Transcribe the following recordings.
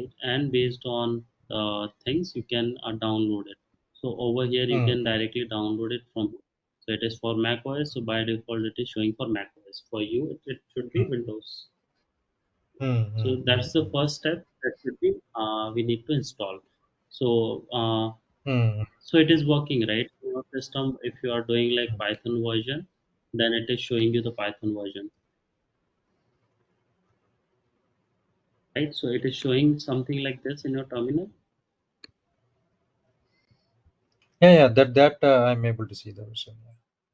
right? And based on things you can download it. So over here you can mm, directly download it from here. So it is for Mac OS, so by default it is showing for Mac OS. For you it should be Windows. mm, So mm, that's the first step that should be we need to install. So mm. so it is working, right? In your system, if you are doing like Python version, then it is showing you the Python version, right? So it is showing something like this in your terminal, Yeah, yeah, that I'm able to see the version.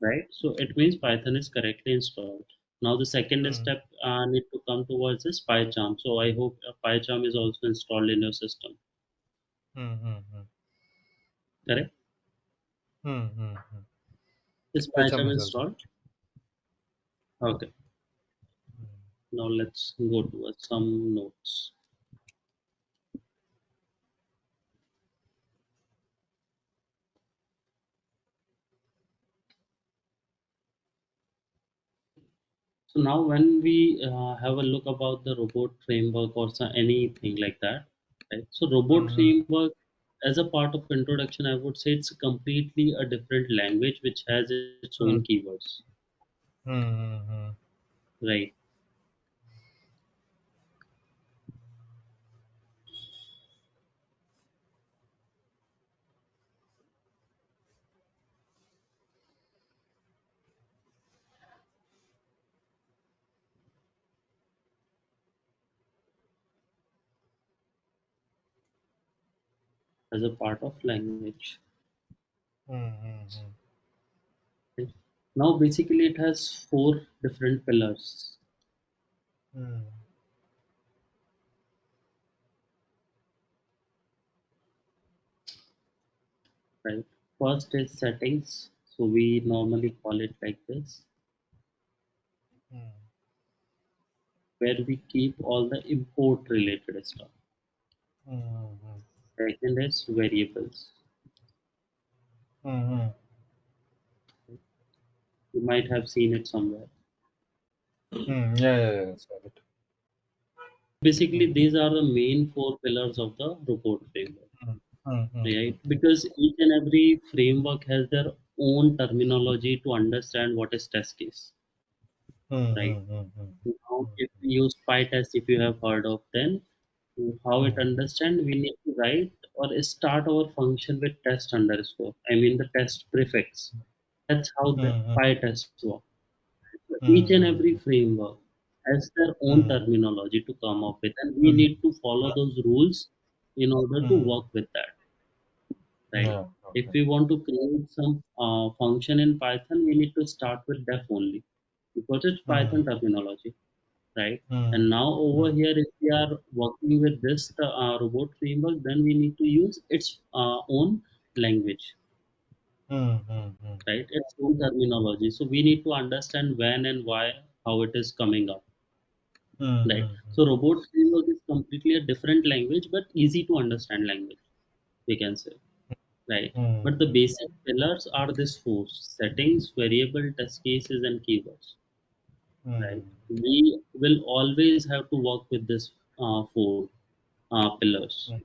right? So it means Python is correctly installed. Now the second Yeah. step need to come towards is PyCharm. So I hope PyCharm is also installed in your system, Mm, mm, mm, correct? mm, mm, mm. Is PyCharm PyCharm is also. installed? Okay. Mm, Now let's go towards some notes. So now when we have a look about the robot framework or anything like that, right? So robot mm, framework as a part of introduction, I would say it's completely a different language which has its mm, own keywords, mm, mm, mm. right? As a part of language. Mm, Right? Now basically it has four different pillars, mm, right? First is settings. So we normally call it like this, mm, where we keep all the import related stuff. mm, Second is variables. mm, mm, You might have seen it somewhere. yeah, yeah, yeah, that's right. Basically, Mm, these are the main four pillars of the robot framework, mm, mm, mm, right? Because each and every framework has their own terminology to understand what is test case, mm, right? mm, mm, mm, Now, if we use PyTest, if you have heard of, then how it mm, understand, we need to write or start our function with test underscore. I mean the test prefix. That's how the mm, PyTest works. Each and mm, every framework has their own mm, terminology to come up with, and we mm, need to follow those rules in order to mm. work with that, right? Yeah, If okay. we want to create some function in Python, we need to start with def only because it's Mm, Python terminology, right? mm, And now over mm, here, if we are working with this robot framework, then we need to use its own language, mm, mm, mm, right? Its own terminology. So we need to understand when and why, how it is coming up. mm, Right. mm, So robot framework is completely a different language, but easy to understand language, we can say. Right. mm, But the basic pillars are this four: settings, variable, test cases, and keywords. mm, Right. We will always have to work with this four pillars. mm,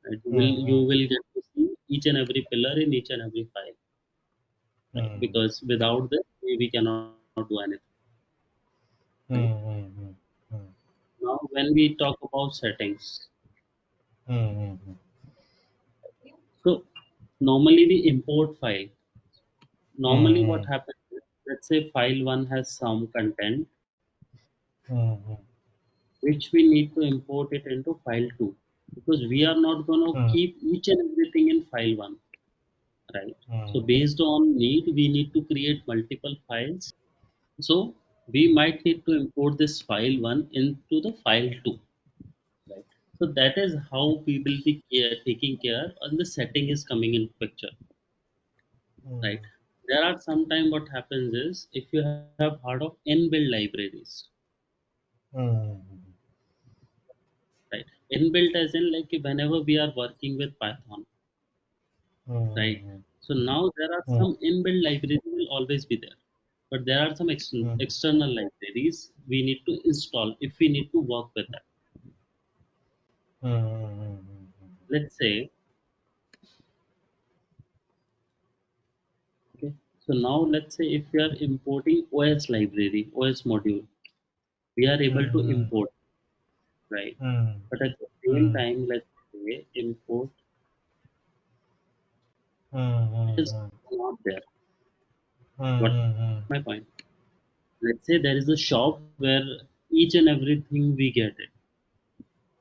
Right. You mm, will get to see each and every pillar in each and every file. Right. mm, Because without this, we cannot do anything. mm, Right. mm, mm, Now, when we talk about settings, mm, mm, so normally we import file. Normally what mm, happens is, let's say file 1 has some content mm, which we need to import it into file 2, because we are not going to mm, keep each and everything in file 1, right? So mm, based on need we need to create multiple files. So we might need to import this file 1 into the file 2, right? So that is how we will be taking care and the setting is coming in picture, right? mm, There are sometimes what happens is, if you have heard of inbuilt libraries, mm, right? Inbuilt as in like whenever we are working with Python, right? So now there are mm, some inbuilt libraries will always be there, but there are some mm, external libraries we need to install if we need to work with that, Let's say, okay, so now let's say if we are importing OS library, OS module, we are able to import, right? But at the same time, let's say import is not there. What my point? Let's say there is a shop where each and everything we get it,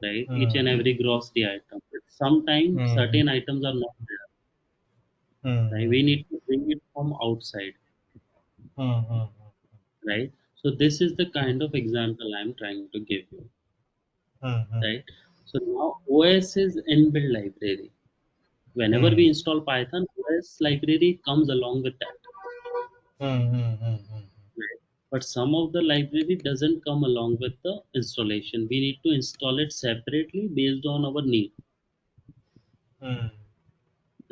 right? Each and every grocery item. But sometimes certain items are not there, right? We need to bring it from outside, right? So this is the kind of example I'm trying to give you, right? So now OS is inbuilt library. Whenever we install Python, OS library comes along with that, right? But some of the library doesn't come along with the installation. We need to install it separately based on our need,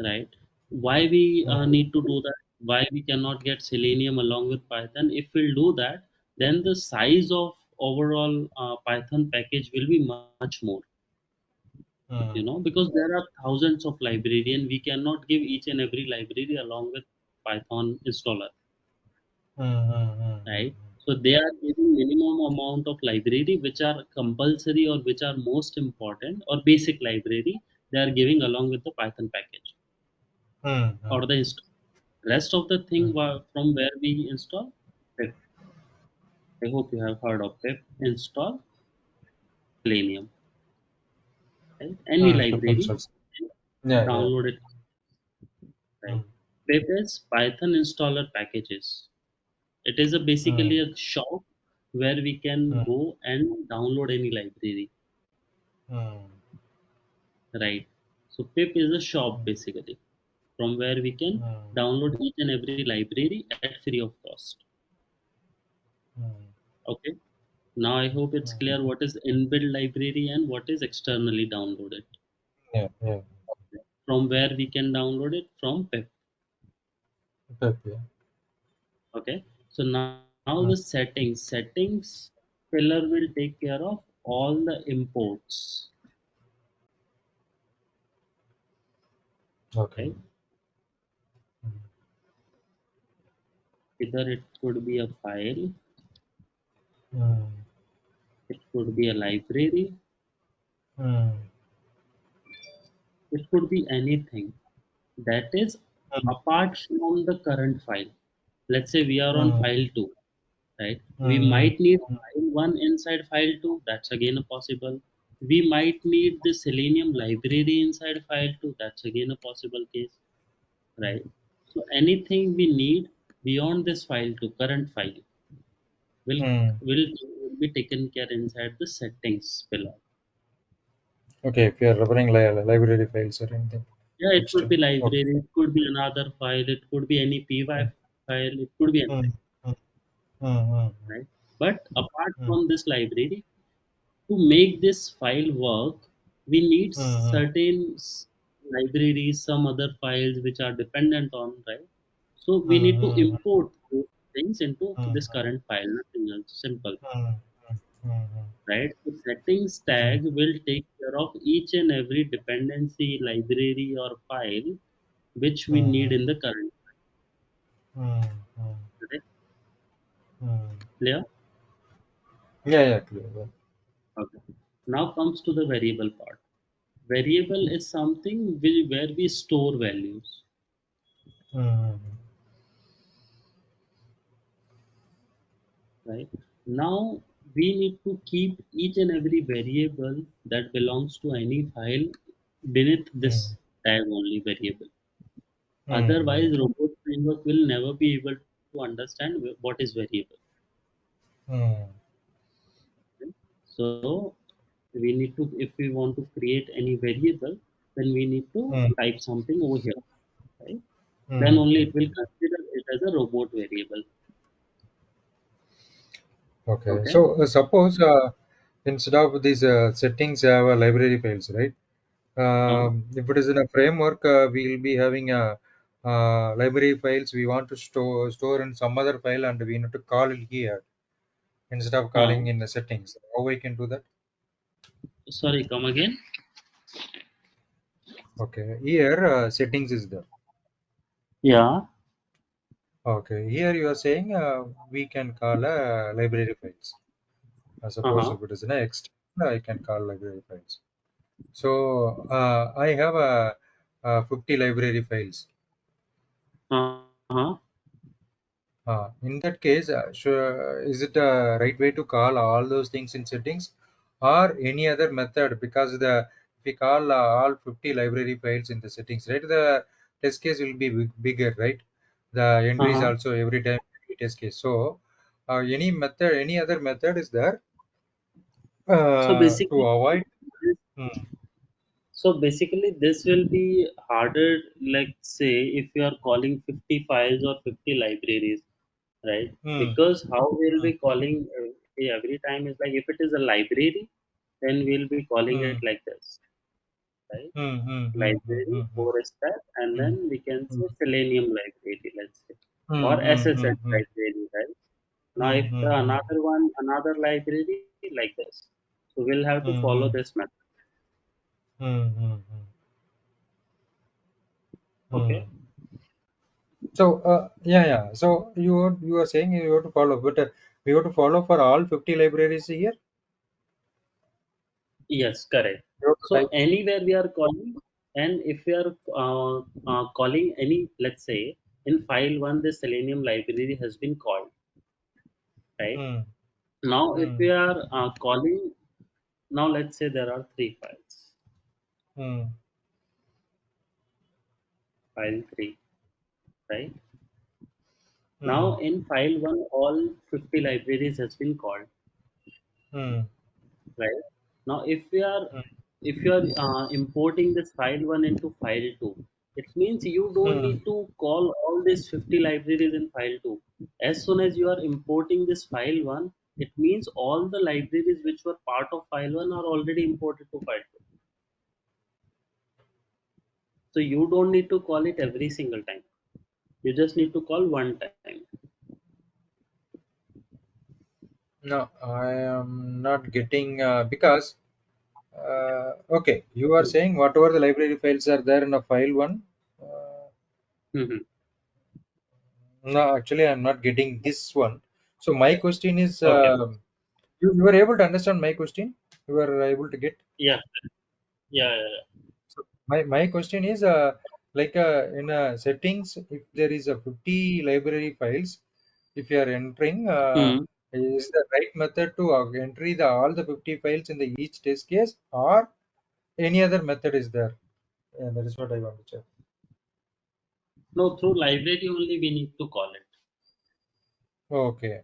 right? Why we need to do that? Why we cannot get Selenium along with Python? If we'll do that, then the size of overall Python package will be much more, because there are thousands of library and we cannot give each and every library along with Python installer, right? So they are giving minimum amount of library which are compulsory or which are most important or basic library they are giving along with the Python package or the rest of the thing from where we install pip. I hope you have heard of pip install Selenium, right? Any library, Preferences. Yeah, yeah. download it, right? Pip is Python installer packages. It is a basically a shop where we can go and download any library, right? So pip is a shop basically from where we can download each and every library at free of cost. Okay. Now I hope it's clear what is inbuilt library and what is externally downloaded. Yeah, yeah. From where we can download it from pip. Yeah. Okay. So now the settings pillar will take care of all the imports. Okay. Right. Either it could be a file, it could be a library, it could be anything that is apart from the current file. Let's say we are on file 2, right? We might need file 1 inside file 2, that's again a possible. We might need the Selenium library inside file 2, that's again a possible case, right? So anything we need beyond this file to current file will will be taken care inside the settings pillar. Okay, if you are referring library files or anything Yeah, it could be external. Okay. library, it could be another file, it could be any py file, it could be anything, Mm, mm, mm, right? But apart mm, from this library, to make this file work, we need mm, certain libraries, some other files which are dependent on, right? So we need to mm, import those things into mm, this current file, nothing else, simple, mm, mm, right? The settings mm, tag will take care of each and every dependency, library, or file which we need mm, in the current, mm, mm, correct? mm. Clear? Yeah, yeah, clear. Yeah. Okay. Now comes to the variable part. Variable is something where we store values, Mm, right? Now we need to keep each and every variable that belongs to any file beneath mm, this tag only variable. mm, Otherwise, robot framework will never be able to understand what is variable. mm, Right? So we need to, if we want to create any variable, then we need to mm, type something over here, right? Then mm, only mm. it will consider it as a robot variable. Okay. Okay. So suppose instead of these settings, have library files, right? Uh, If it is in a framework, we will be having a library files we want to store in some other file, and we need to call it here instead of uh, calling in the settings. How we can do that? Sorry, come again. Okay, here settings is there. Yeah. Okay, here you are saying we can call library files. Suppose Uh-huh. if it is an X, I can call library files. So I have 50 library files. Uh-huh. In that case, sure, is it a right way to call all those things in settings, or any other method? Because the if we call all 50 library files in the settings, right, the test case will be bigger, right? The entries Uh-huh. also every time test case. So, any method, any other method is there So to basically, avoid? this- Hmm, so basically, this will be harder. Like say, if you are calling 50 files or 50 libraries, right? hmm, Because how we'll hmm, be calling every time is like if it is a library, then we'll be calling it hmm, like this, right? hmm, hmm, hmm, hmm, Library, hmm, hmm, four step, and hmm, then we can hmm, say Selenium library, let's say, hmm, or hmm, hmm, SSH hmm, library, right? Now, hmm, if hmm, the hmm, another one, another library like this, so we'll have to hmm, follow hmm, this method. hmm, hmm, hmm. Okay. So yeah, yeah. So you are saying you have to follow, but we have to follow for all 50 libraries here. Yes, correct. You have to So type. anywhere we are calling, and if we are calling any, let's say, in file one, the Selenium library has been called, right? Hmm, Now, if hmm, we are calling, now let's say there are three files, hmm, file three, right? hmm, Now, in file one, all 50 libraries has been called, hmm, right? Now, if you are importing this file one into file two, it means you don't hmm, need to call all these 50 libraries in file two. As soon as you are importing this file one, it means all the libraries which were part of file one are already imported to file two. So you don't need to call it every single time. You just need to call one time. No, I am not getting because okay, you are saying whatever the library files are there in a file one. Uh, Mhm. no, actually, I'm not getting this one. So my question is, Okay. you were able to understand my question. You were able to get. Yeah. Yeah. Yeah. So my question is like in settings, if there is a 50 library files, if you are entering, Yeah. is the right method to entry the all the 50 files in the each test case, or any other method is there? Yeah, that is what I want to check. No, through library only we need to call it, Okay,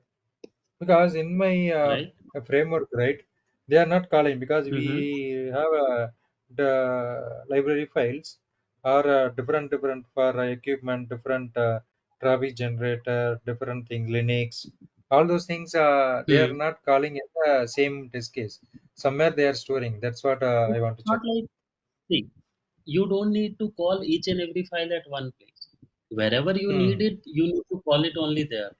because in my right? framework, right, they are not calling because Mm-hmm. we have the library files are different for equipment, different traffic generator, different thing, Linux, all those things. They are Hmm. not calling in the same test case. Somewhere they are storing. That's what I It's want to check. not like, see, you don't need to call each and every file at one place. Wherever you Hmm. need it, you need to call it only there.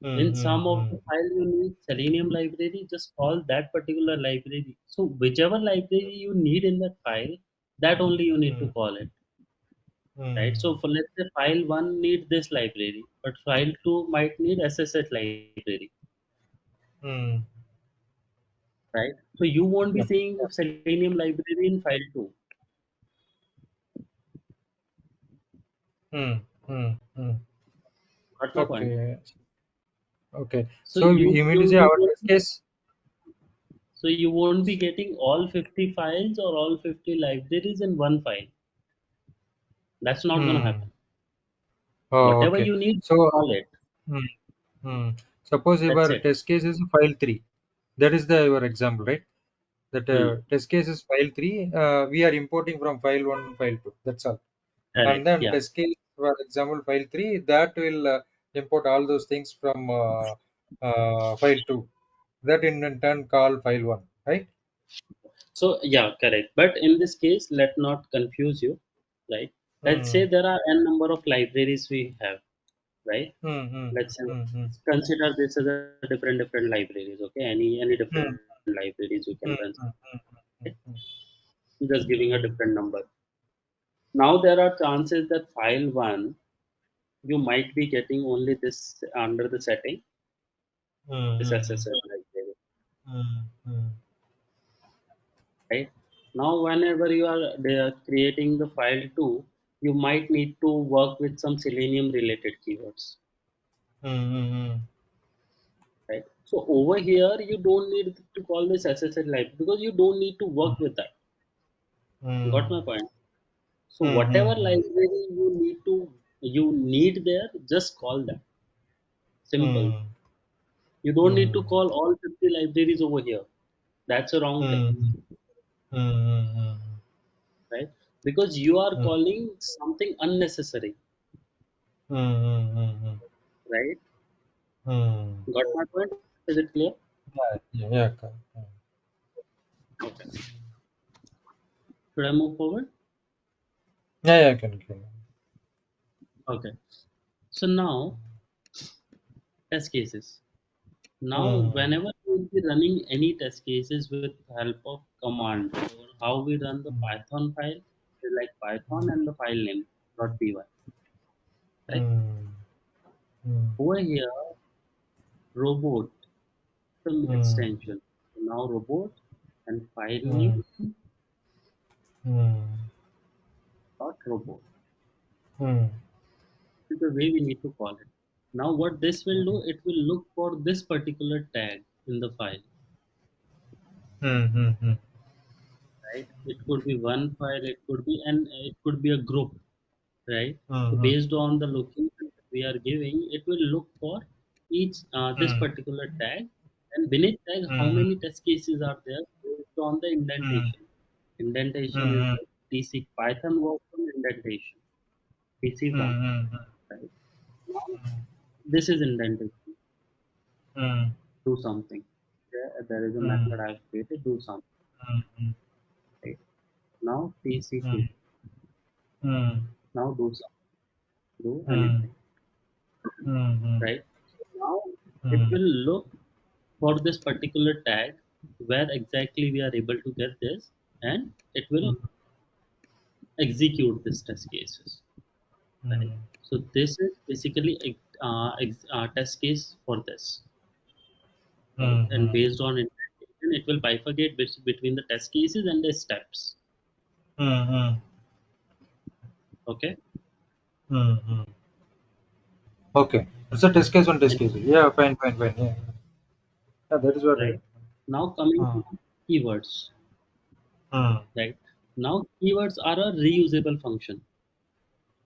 Hmm. In Hmm. some of Hmm. the file you need Selenium library, just call that particular library. So whichever library you need in that file, that only you need to Hmm. call it. Right? Hmm. So for let's say file one need this library, but file two might need SSH library. Hmm. Right? So you won't be Yep. saying of Selenium library in file two. Hmm. Hmm. Hmm. Got my point. Okay. Okay. So So you mean to say you our won't test case? so you won't be getting all 50 files or all 50 libraries in one file. That's not gonna Hmm. happen. Oh, Whatever okay. you need, So, call it. hmm, hmm. Suppose That's your it. test case is file three. That is the your example, right? That Hmm. test case is file three. We are importing from file one and file two. That's all. And Correct. then Yeah. test case, for example, file three, that will import all those things from file two. That in turn call file one, right? So yeah, correct. But in this case, let not confuse you, right? Let's Hmm. say there are n number of libraries we have, right? Hmm. Hmm. Let's say Hmm. Hmm. consider this as a different libraries. Okay, any different Hmm. libraries you can Hmm. consider. Hmm. Hmm. Hmm. Just giving a Hmm. different number. Now there are chances that file 1 you might be getting only this under the setting, this Mm-hmm. SSL library, Mm-hmm. right? Now whenever you are creating the file 2, you might need to work with some Selenium related keywords, Mm-hmm. right? So over here you don't need to call this SSL library because you don't need to work with that. Got my point? So whatever Mm-hmm. library you need there, just call that. Simple. Mm-hmm. You don't need to Mm-hmm. call all 50 libraries over here. That's a wrong thing, Mm-hmm. Mm-hmm. right? Because you are Mm-hmm. calling something unnecessary, Mm-hmm. right? Mm-hmm. Got my point? Is it clear? Yeah, yeah, yeah, correct. Okay. Should I move forward? Yeah, yeah, can. Okay. So now test cases. Now Mm, whenever we will be running any test cases with help of command or how we run the mm, Python file, like Python and the file name .py, right? mm, mm, Over here, robot some mm, extension. So now robot and file mm, name mm, dot robot. mm, This is the way we need to call it. Now what this will mm, do, it will look for this particular tag in the file, mm, mm, mm, right? It could be one file, it could be a group, right? So mm, based on the location that we are giving, it will look for each this mm, particular tag, and beneath tag how mm, many test cases are there based on the mm, indentation. Indentation is mm, the TC Python works on indentation, TC form, right? Now this is indentation. mm, Do something. There is a mm, method I have created. Do something. mm, Right? Now TC2. mm, mm, Now do something. Do mm, anything. mm, Right? So now it mm, will look for this particular tag where exactly we are able to get this, and it will execute this test cases. Right? mm, So this is basically test case for this. Right? And mm, based on indentation, it will bifurcate between the test cases and the steps. mm, Okay. mm. Okay, it's a test case on test And case. Yeah, fine, fine, fine. Yeah, yeah, that is what I. right now coming Mm, to keywords. mm, Right now keywords are a reusable function.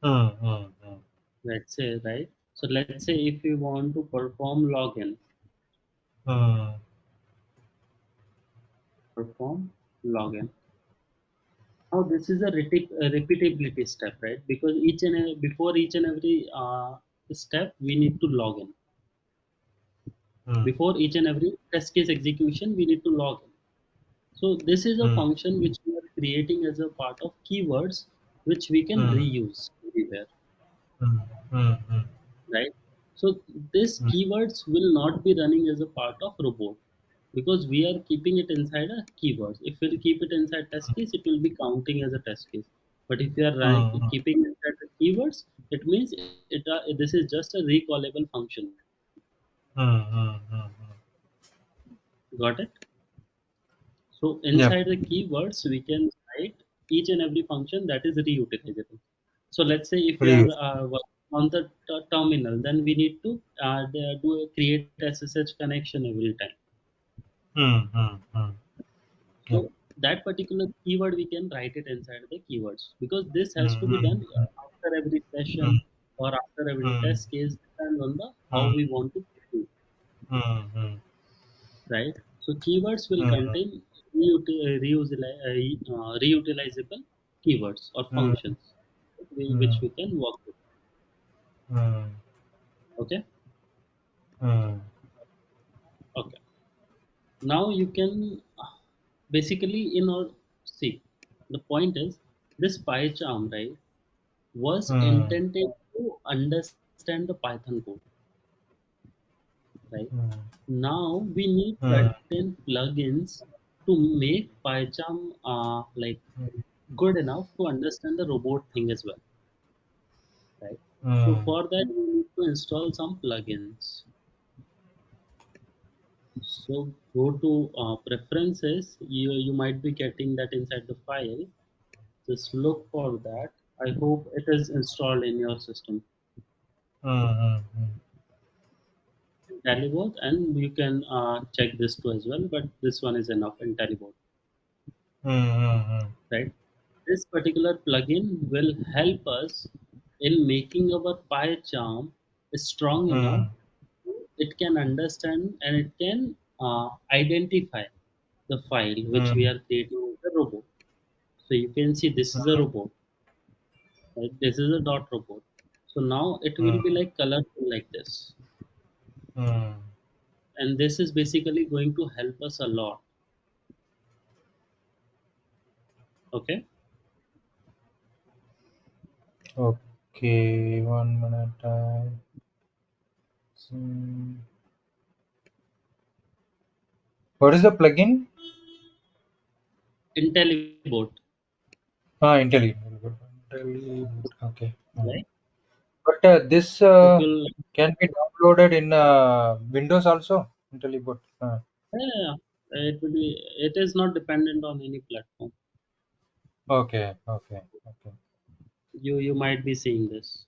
mm, mm, mm, Let's say, right? So let's say if we want to perform login, mm, perform login. Now this is a repeatability step, right? Because before each and every step we need to log in. mm, Before each and every test case execution we need to log in. So this is a mm, function which we are creating as a part of keywords which we can mm, reuse everywhere, mm, mm, mm, right? So this mm, keywords will not be running as a part of robot because we are keeping it inside a keywords. If we'll keep it inside test case, it will be counting as a test case. But if you are mm, keeping it inside the keywords, it means this is just a recallable function. mm, mm, mm. Got it? So Yep. inside the keywords, we can write each and every function that is reutilizable. So let's say if we are Reuse. working on the terminal, then we need to create SSH connection every time. Mm, mm, mm. Yep. So that particular keyword we can write it inside the keywords because this has to Mm, be mm, done after every mm, session or after every mm, test case depends on the how mm, we want to do, mm, mm, right? So keywords will mm, contain reutilizable keywords or mm, functions which mm, we can work with. mm, Okay. mm, Okay. Now you can basically in our see the point is this pie charm, right, was mm, intended to understand the Python code, right? Now we need mm, certain plugins to make PyCharm like mm. good enough to understand the robot thing as well, right? So Mm. for that, we need to install some plugins. So go to preferences. You might be getting that inside the file. Just look for that. I hope it is installed in your system. Mm. Mm. Mm. IntelliBot, and you can check this too as well. But this one is enough. IntelliBot, Mm. Mm. right? This particular plugin will help us in making our pie charm strong enough. Mm. It can understand and it can identify the file which we Mm. are creating with the robot. So you can see this is a robot, right? This is a dot robot. So now it will be Mm. like colorful like this. Mm. And this is basically going to help us a lot. Okay. Okay, 1 minute. Mm. What is the plugin? IntelliBot, IntelliBoot. IntelliBoot. Okay. Mm. right? But this It will, can be downloaded in Windows also. IntelliBoot. yeah, it will be, it is not dependent on any platform. Okay. Okay. Okay. You might be seeing this,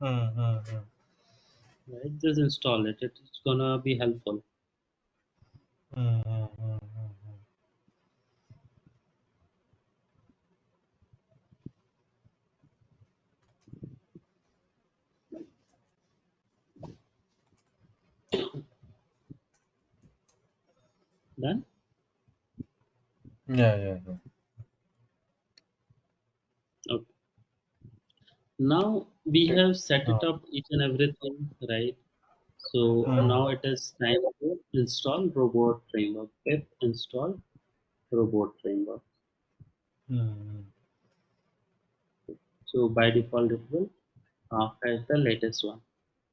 Mm. Mm. Mm. right? Just install it. It's gonna be helpful. Mm. Mm. Mm. Mm. Done. Yeah. Yeah. Yeah. Okay. Now we Okay. have set Oh. it up each and everything, right? So Mm. now it is time to install robot framework. Pip install robot framework. Mm. So by default it will fetch the latest one,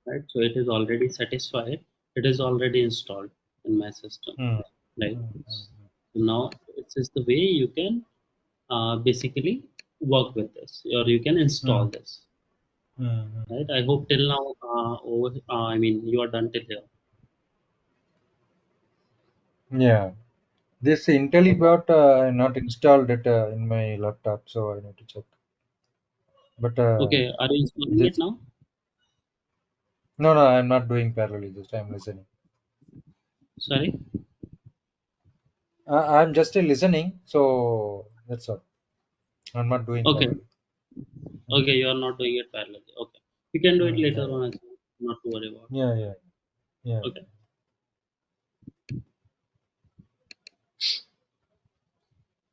right? So it is already satisfied. It is already installed in my system, Mm. right? Mm. So now this is the way you can basically work with this, or you can install Mm. this, Mm. Mm. right? I hope till now, I mean, you are done till here. Yeah. This IntelliBot not installed it in my laptop, so I need to check. But Okay, are you installing it this now? no, I'm not doing parallel. Just I'm listening. Sorry. I'm just listening, so that's all. I'm not doing Okay, parallel. okay, Mm. you are not doing it parallelly. Okay, you can do it Mm, later yeah, on as well. Not to worry about. yeah, yeah, yeah, Okay.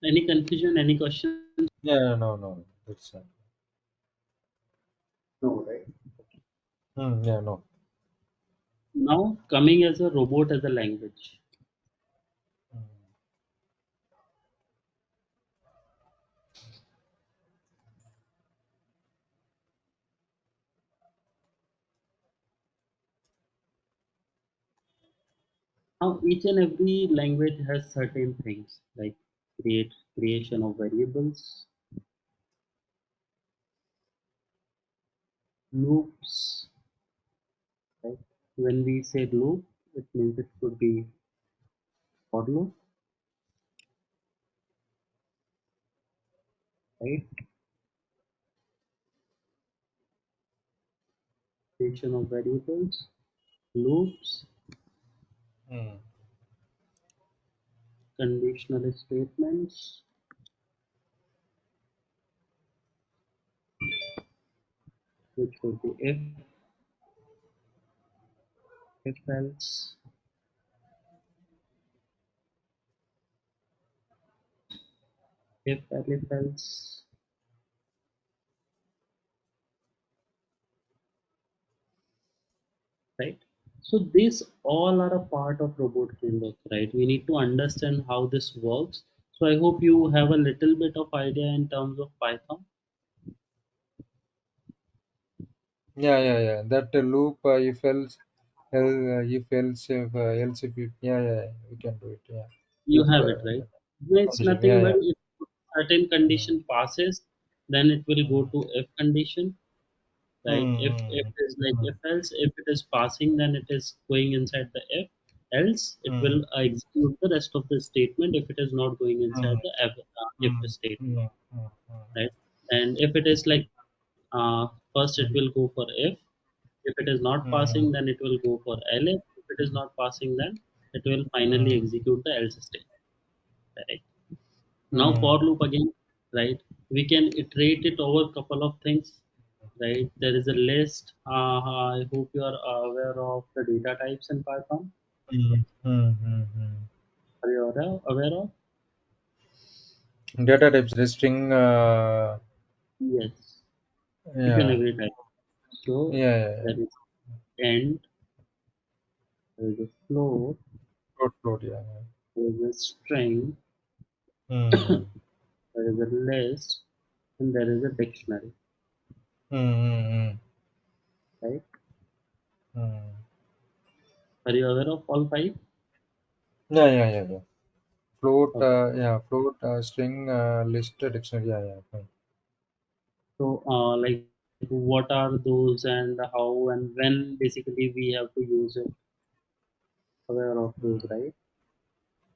Any confusion? Any question? yeah. Yeah, no, no, that's No, right? yeah, no. Now coming as a robot as a language. Mm. Now each and every language has certain things like creation of variables, loops, right? When we say loop, it means it could be for loop, right? Creation of variables, loops, Mm. conditional statements, which would be if else, if else, right? So these all are a part of robot framework, right? We need to understand how this works. So I hope you have a little bit of idea in terms of Python. Yeah, yeah, yeah. That loop, if else, if else, if else, if you, yeah, yeah, we can do it. Yeah. You If have it, right? It's condition, yeah, nothing but yeah. certain mm, condition passes, then it will go mm, to if condition, right? If mm, it is like mm, if else, if it is passing, then it is going inside the if. Else, it mm, will execute the rest of the statement if it is not going inside mm, the if mm, statement, mm, mm, right? And if it is like first, it will go for if. If it is not mm, passing, then it will go for elif. If it is not passing, then it will finally mm, execute the else statement, right? Now mm, for loop again, right? We can iterate it over a couple of things, right? There is a list. I hope you are aware of the data types in Python. mm, mm, mm. Are you aware of? Data types, the string, Yes, each and yeah, every type. So yeah, yeah, yeah. there is end, there is a float, Float, yeah. there is a string, Mm, there is a list, and there is a dictionary, mm, mm, right? mm. Are you aware of all five? Yeah, yeah, yeah, yeah. Float, Okay. yeah, float, string, list, dictionary, yeah, yeah. Fine. So, like, what are those and how and when basically we have to use it? Aware of those, Mm, right?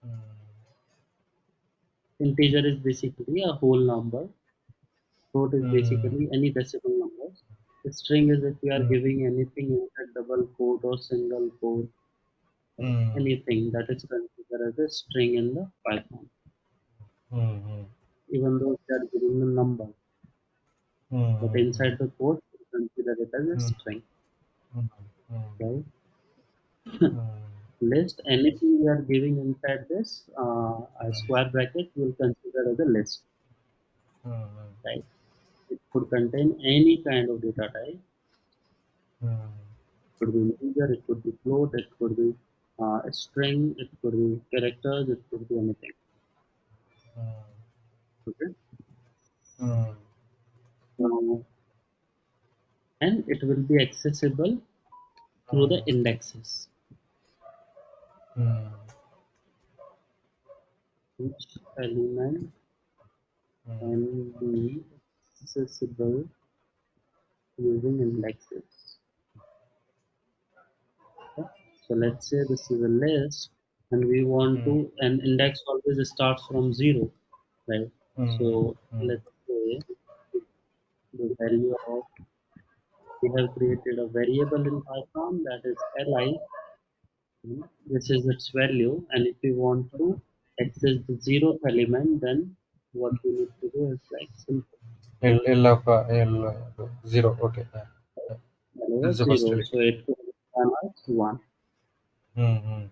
mm, Integer is basically a whole number. Float is mm, basically any decimal numbers. The string is if we are mm, giving anything in a double quote or single quote, right? mm, Anything that is considered as a string in the Python, mm, mm, even though we are giving the number, mm, but mm, inside the quote, we consider it as a mm, string, mm, mm, right? mm, List, anything we are giving inside this a mm, square bracket, will consider as a list, mm, right? It could contain any kind of data type. mm, It could be integer, it could be float, it could be a string, it could be characters, it could be anything. Okay. mm, Uh, and it will be accessible through the indexes. mm, Each element mm, can be accessible using indexes. Okay. So let's say this is a list and we want mm, to, an index always starts from zero, right? mm, So mm, let's say the value of, we have created a variable in Python that is li. This is its value, and if we want to access the zeroth element, then what we need to do is like simple L of zero. Okay. Yeah. Yeah. value This is of the first zero. element. So it will return us one, Mm, mm,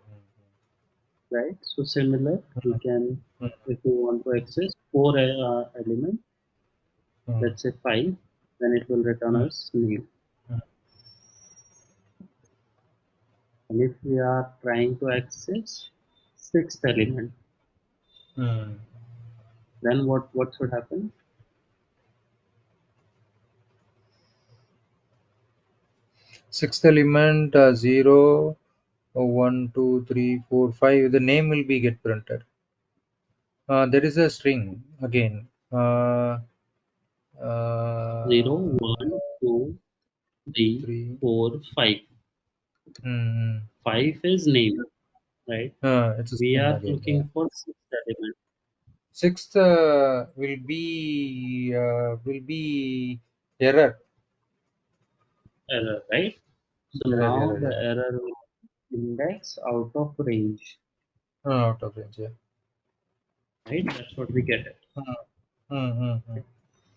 right? So similar, we can, mm, if we want to access four element, mm, let's say five, then it will return mm, us name. mm, And if we are trying to access sixth element, mm. then what should happen? Sixth element, 0, 1, 2, 3, 4, 5. The name will be get printed. There is a string again. Zero, Uh, one, two, three, 3. 4, 5. Mm, Five is name, right? it's a We string are again. Yeah. looking for sixth element Sixth will be error. error, right? So now Error. the Yeah. error will index out of range, Out of range. Yeah. right? That's what we get it. Mm, mm, mm, mm,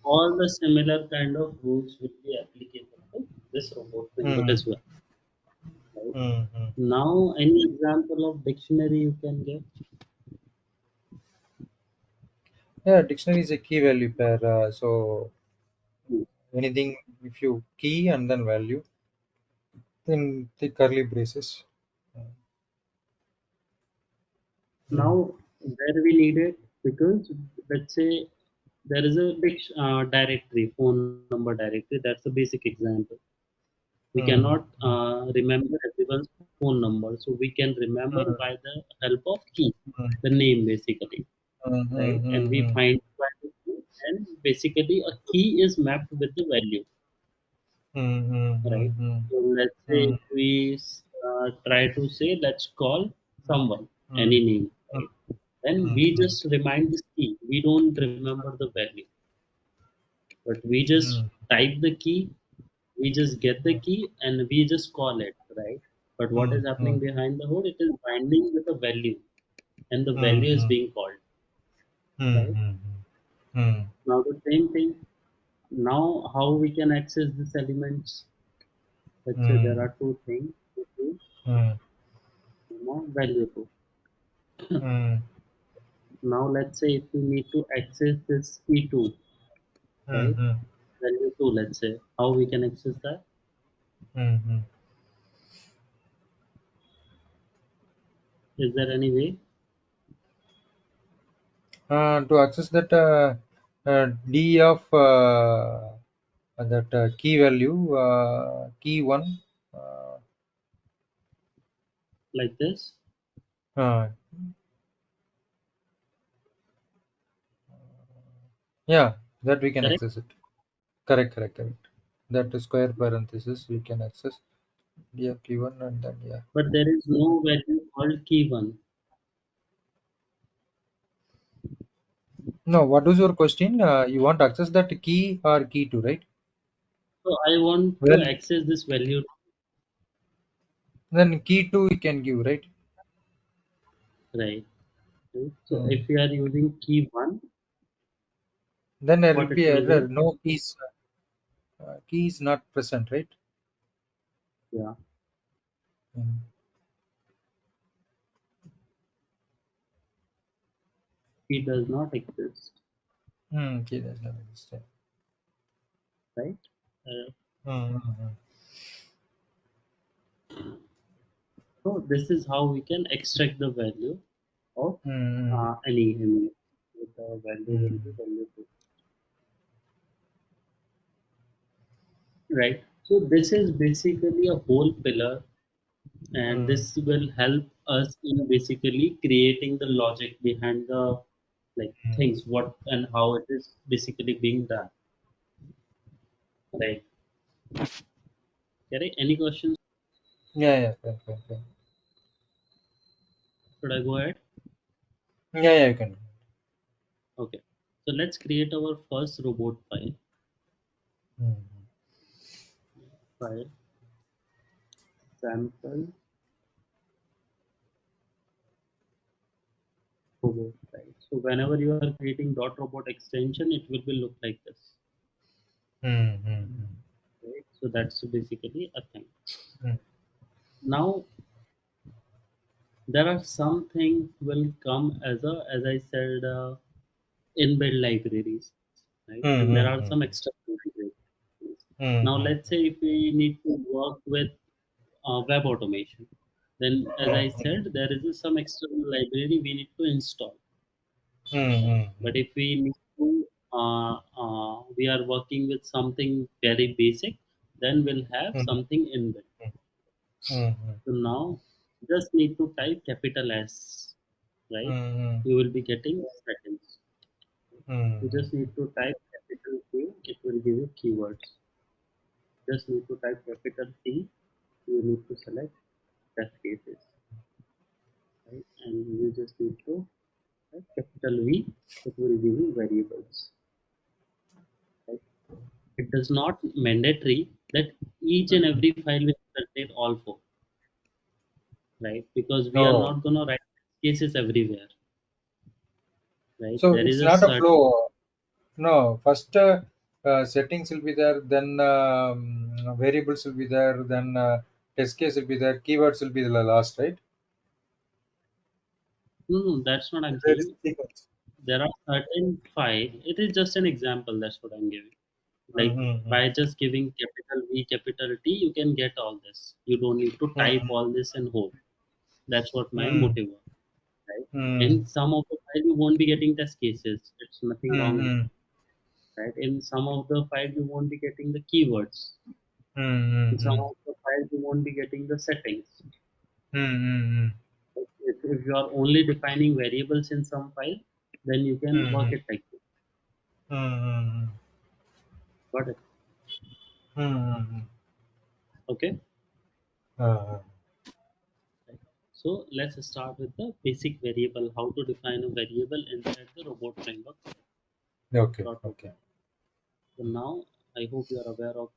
All the similar kind of rules will be applicable to this robot framework mm, as well, right? mm, mm. Now, any example of dictionary you can give? Yeah, dictionary is a key value pair. So anything if you key and then value, then the curly braces. Mm, Now, where we need it, because let's say there is a directory, phone number directory. That's a basic example. We mm, cannot remember everyone's phone number, so we can remember mm, by the help of key, mm, the name basically, mm, mm, right? mm, And we mm, find by basically a key is mapped with the value, mm, mm, right? mm, mm, So let's say mm, if we try to say, let's call someone, mm, any name, mm, right? Then mm, we mm, just remind this key. We don't remember the value, but we just mm, type the key, we just get the key, and we just call it, right? But what mm, is happening mm, behind the hood? It is binding with a value, and the mm, value is mm, being called, mm, right? mm, mm, Now the same thing. Now how we can access these elements? Let's say there mm, are two things, which is mm, value two. mm, Now let's say if we need to access this E2, mm, right? mm, Value 2, let's say. How we can access that? mm, mm. Is there any way? To access that D of that key value, key one, uh, Like this? uh, yeah, that we can Correct? access it. Correct, correct, correct. That square parenthesis we can access. Yeah, key one and then yeah. But there is no value called key 1. No, what was your question? You want to access that key or key two, right? So I want to Well, access this value, then key two we can give, right? right? Right? So Hmm. if we are using key 1, Then there will what it be will error. give? No keys. Key is not present, right? Yeah, Hmm. key does not exist, Key does not exist. right? Uh, Hmm. Hmm. so this is how we can extract the value of Hmm. any image. The value Hmm. will be value 2, right? So this is basically a whole pillar, and Hmm. this will help us in basically creating the logic behind the like Hmm. things, what and how it is basically being done, right? Okay, any questions? Yeah, yeah, fine, fine, fine. Should I go ahead? Yeah, yeah, you can. Okay, so let's create our first robot file. Hmm. File sample robot, right? So whenever you are creating .robot extension, it will be look like this, Hmm. Hmm. right? So that's basically a thing. Hmm. Now there are some things will come as a, as I said, inbuilt libraries, right? Hmm. And there Hmm. are Hmm. some external libraries. Hmm. Now, Hmm. let's say if we need to work with web automation, then as I Hmm. said, there is some external library we need to install. Hmm. Right? Hmm. But if we need to, we are working with something very basic, then we'll have Hmm. something inbuilt. Hmm. Hmm. So now, just need to type capital S, right? Hmm. You will be getting seconds. You Hmm. just need to type capital K, it will give you keywords. Just need to type capital T, you need to select test cases, right? And you just need to type capital V, it will give you variables, right? It does not mandatory that each and Hmm. every file will contain all four, right? Because we are Oh, not gonna write cases everywhere, right? so There is it's a not a certain, flow. No, first settings will be there, then variables will be there, then test case will be there, keywords will be the last, right? no, no, that's what I'm There is saying. sequence. There are certain file, it is just an example, that's what I'm giving. Like Mm-hmm. by just giving capital V, capital T, you can get all this. You don't need to type Mm-hmm. all this and hope. That's what my Mm-hmm. motive was, right? Mm-hmm. In some of the file, you won't be getting test cases. It's nothing wrong with Mm-hmm. it, right? In some of the file, you won't be getting the keywords. In some Mm-hmm. of the files, you won't be getting the settings. Mm-hmm. If you are only defining variables in some file, then you can work Mm-hmm. it like this, Mm-hmm. Got it? Mm-hmm. Okay. Uh, Right. So let's start with the basic variable, how to define a variable inside the robot framework okay, okay. prototype. So now I hope you are aware of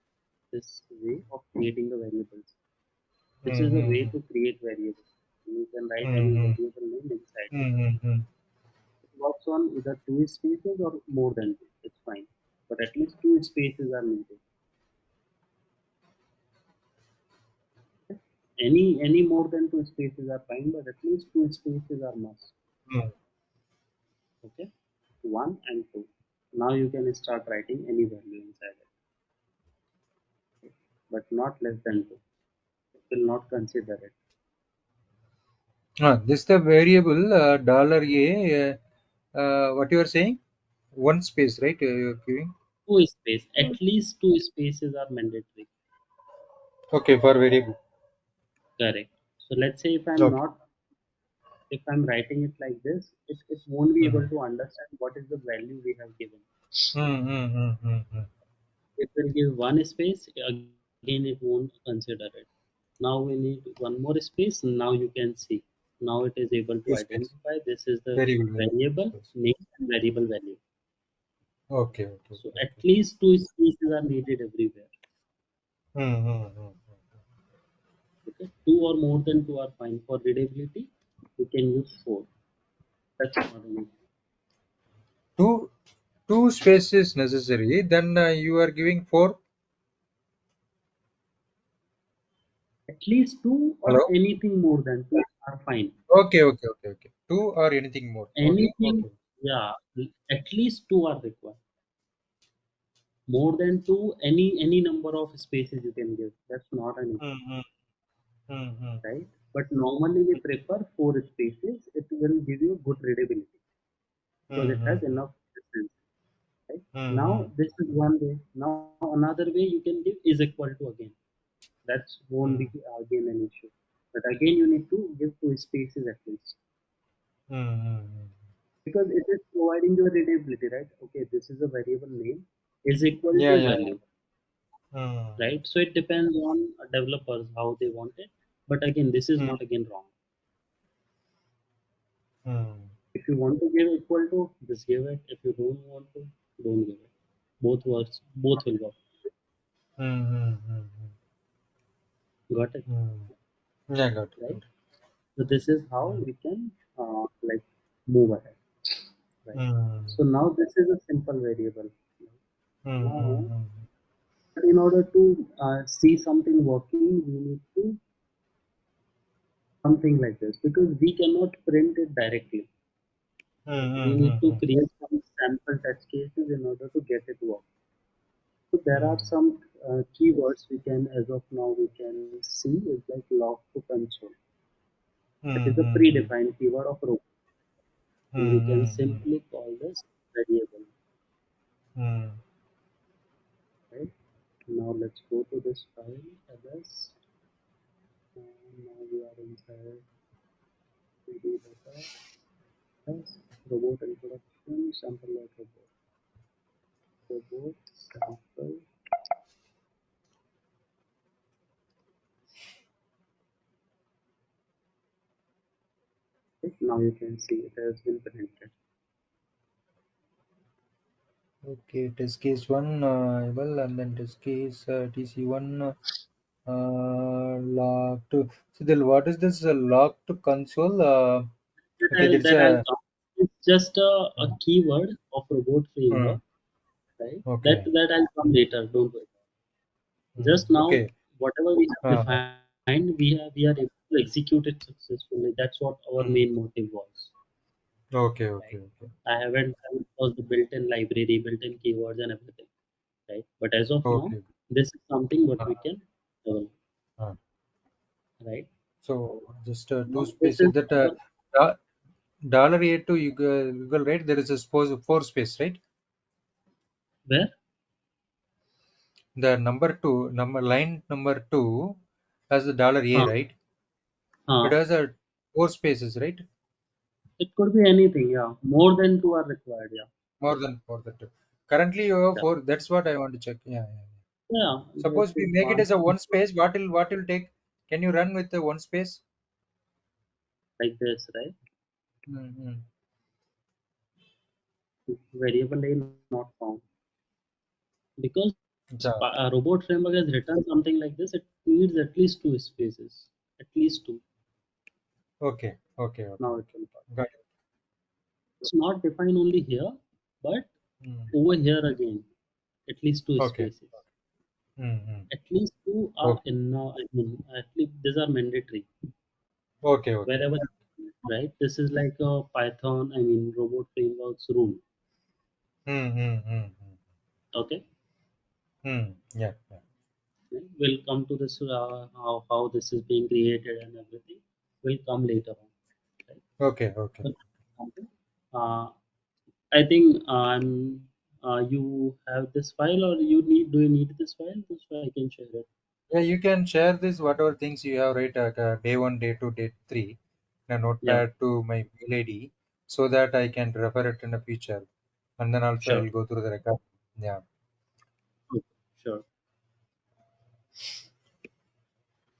this way of creating the variables. This is a way Mm-hmm. to create variables. You can write any Mm-hmm. variable name inside. Mm-hmm. It works on either two spaces or more than two. It's fine. But at least two spaces are needed. Okay? Any more than two spaces are fine, but at least two spaces are must. Okay? One and two. Now you can start writing any value inside it, but not less than two. It will not consider it. This the variable dollar a. What you are saying? One space, right? You're giving. Two space. At least two spaces are mandatory. Okay, for variable. Correct. So let's say Okay. if I'm writing it like this, it won't be Mm-hmm. able to understand what is the value we have given. Mm-hmm. It will give one space, again it won't consider it. Now we need one more space, now you can see. Now it is able to Two space. identify this is the Variable, variable. variable Space. name and variable value. Okay, okay, So okay, at okay. least two spaces are needed everywhere. Mm-hmm. Okay, two or more than two are fine. For readability, you can use four. That's not an issue. Two, two spaces necessary. Then you are giving four. At least two or Hello. anything more than two are fine. Okay, okay, okay, okay. Two or anything more. Okay, Anything, okay. yeah, at least two are required. More than two, any number of spaces you can give. That's not an issue, Mm-hmm. Mm-hmm. right? But normally we prefer four spaces. It will give you good readability because it has Mm-hmm. enough distance, right? Mm-hmm. Now this is one way. Now another way you can give is equal to again. That won't be again an issue. But again you need to give two spaces at least Mm-hmm. because it is providing you readability, right? Okay, this is a variable name is equal Yeah, to yeah, value, yeah. Mm-hmm. right? So it depends on developers how they want it. But again, this is not again wrong. Mm-hmm. If you want to give equal to, just give it. If you don't want to, don't give it. Both works, both will work. Mm-hmm. Got it, Yeah, got it. right? Got it. So this is how we can like move ahead, right? Mm-hmm. So now this is a simple variable. Now, Mm-hmm. in order to see something working, we need to something like this because we cannot print it directly. We need to Mm-hmm. create some sample test cases in order to get it work. So there are some keywords we can, as of now, we can see is like log to console. That is a Mm-hmm. predefined keyword of row, and we can Mm-hmm. simply call this variable. Mm-hmm. Right? Now let's go to this file ls. Now we are inside 3D data as robot introduction sample like robot sample. Right? Now you can see it has been printed. Okay, test case one, well, and then test case TC1 locked. So then, what is this locked console? Okay, there's That I'll a. come. It's just a Uh, keyword of robot uh, framework, right? That okay. that I'll come later. Don't worry. Just now, Okay. whatever we have Uh, defined, we are able to execute it successfully. That's what our mm, main motive was, okay, okay, right? okay. I haven't was the built-in library, built-in keywords, and everything, right? But as of now, Okay. this is something what Uh, we can develop, uh. right? So just two Now this spaces is that our dollar A2 you go right. There is a suppose four space, right? where The number two, number line number two has the dollar A, huh, right? It huh. has a four spaces, right? It could be anything, yeah. More than two are required, yeah. More than four that. Currently you have Yeah, four. That's what I want to check. Yeah, yeah, yeah. yeah, Suppose we this is make it one as a one space, what will take? Can you run with the one space? like this, right? Mm-hmm. Variable A not found because Yeah. a robot framework has written something like this. It needs at least two spaces, at least two. Okay. Okay. Okay. Now it Okay. will work. Got it. It's not defined only here, but Mm. over here again, at least two Okay. spaces. Mm-hmm. At least two are Okay. in. I mean, at least these are mandatory Okay. Okay. wherever, right? This is like a Python. I mean, robot frameworks rule. Mm-hmm. Okay, Mm. Yeah. Yeah. we'll come to this how this is being created and everything. Will come later on. Right? Okay. Okay. But, uh, I think you have this file, or you need. Do you need this file? This file I can share it. Yeah, you can share this whatever things you have right day one, day two, day three, in a Yeah, notepad to my mail ID, so that I can refer it in the future, and then also sure. I'll go through the record. Yeah. Okay, sure.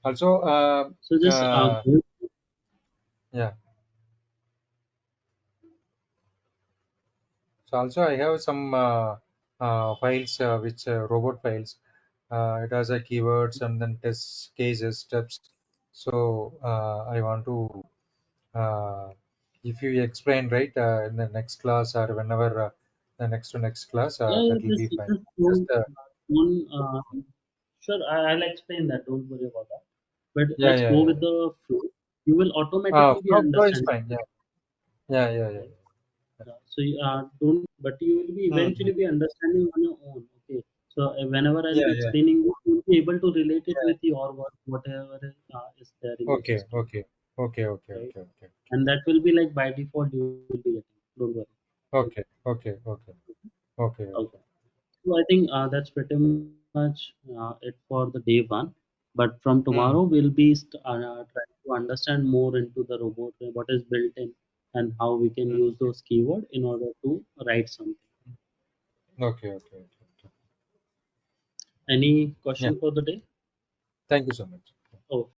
Also, So just go. yeah. So also I have some files which robot files. It has a keywords and then test cases steps. So I want to if you explain right in the next class or whenever the next to next class, Yeah, yeah, that will be fine. just Just don't, sure, I'll explain that. Don't worry about that. But yeah, let's yeah, go yeah. with the flow. You will automatically be Flow is understanding, fine. Yeah, yeah, yeah, yeah. right? So you don't, but you will be Mm-hmm. eventually be understanding on your own. Okay. So whenever I'll Yeah, be yeah, explaining this, you'll be able to relate it yeah. with your work, whatever is there in the Okay, system, okay, okay, okay, right? okay, okay, And that will be like by default you will be getting. Don't worry. okay, okay, okay, okay, Okay. okay. So I think that's pretty much it for the day one. But from Hmm. tomorrow, we'll be trying to understand more into the robot, what is built in, and how we can use those keywords in order to write something. Okay, okay, okay, okay. Any Yeah. question for the day? Thank you so much. Oh,